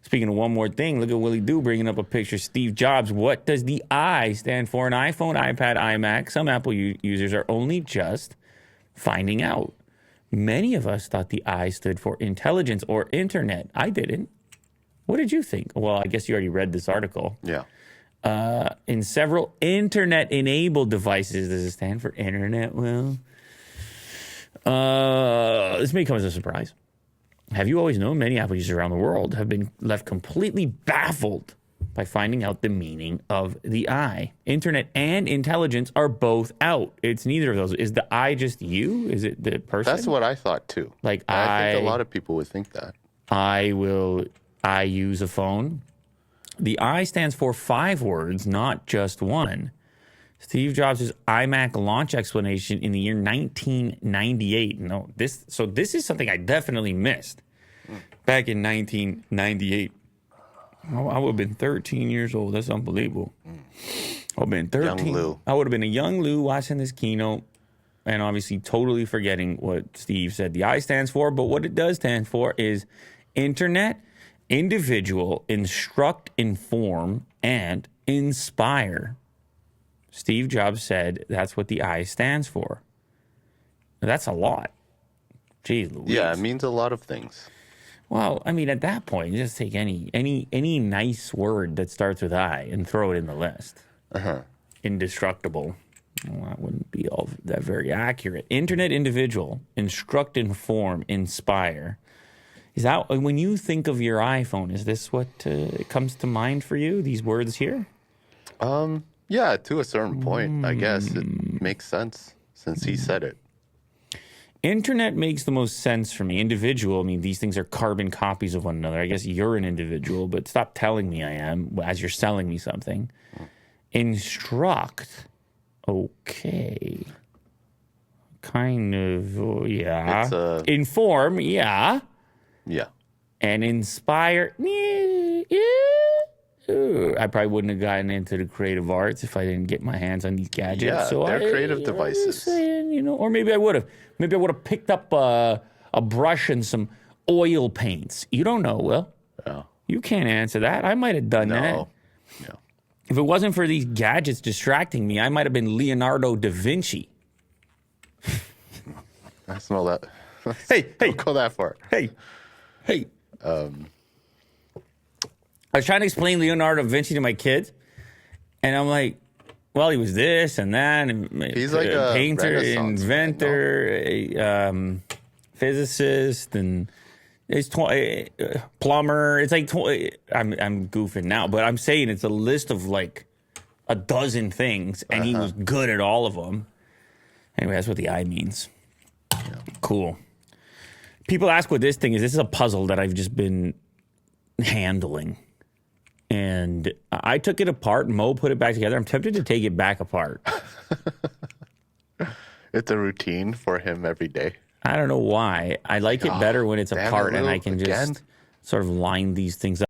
Speaking of one more thing, look at Willie Doo bringing up a picture of Steve Jobs. What does the I stand for? An iPhone, iPad, iMac. Some Apple users are only just finding out. Many of us thought the I stood for intelligence or internet. I didn't. What did you think? Well, I guess you already read this article. Yeah. In several internet-enabled devices, does it stand for internet? Well, this may come as a surprise. Have you always known many Apple users around the world have been left completely baffled by finding out the meaning of the I? Internet and intelligence are both out. It's neither of those. Is the I just you? Is it the person? That's what I thought too. Like I think a lot of people would think that. I use a phone. The I stands for 5 words, not just one. Steve Jobs' iMac launch explanation in the year 1998. No, this is something I definitely missed. Back in 1998. I would have been 13 years old. That's unbelievable. I would have been 13. Young Lou. I would have been a young Lou watching this keynote and obviously totally forgetting what Steve said the I stands for. But what it does stand for is internet, individual, instruct, inform, and inspire. Steve Jobs said that's what the I stands for. That's a lot. Jeez Louise. Yeah, it means a lot of things. Well, I mean, at that point, just take any nice word that starts with I and throw it in the list. Indestructible. Well, that wouldn't be all that very accurate. Internet, individual, instruct, inform, inspire. Is that when you think of your iPhone? Is this what comes to mind for you? These words here? Yeah, to a certain point, I guess it makes sense since he said it. Internet makes the most sense for me. Individual, I mean, these things are carbon copies of one another. I guess you're an individual, but stop telling me I am as you're selling me something. Instruct, okay. Kind of, yeah. Inform, yeah. Yeah. And inspire, I probably wouldn't have gotten into the creative arts if I didn't get my hands on these gadgets. Yeah, so they're creative devices. Saying, or maybe I would have. Maybe I would have picked up a brush and some oil paints. You don't know, Will. Yeah. You can't answer that. I might have done that. No. If it wasn't for these gadgets distracting me, I might have been Leonardo da Vinci. I smell that. Hey. Don't go that far. Hey. I was trying to explain Leonardo da Vinci to my kids, and I'm like, well, he was this and that, and he's like a painter, inventor, physicist, and it's plumber. It's like I'm goofing now, but I'm saying it's a list of like a dozen things, and he was good at all of them. Anyway, that's what the I means. Yeah. Cool. People ask what this thing is. This is a puzzle that I've just been handling. And I took it apart. Mo put it back together. I'm tempted to take it back apart. It's a routine for him every day. I don't know why. I like it better when it's apart and I can just sort of line these things up.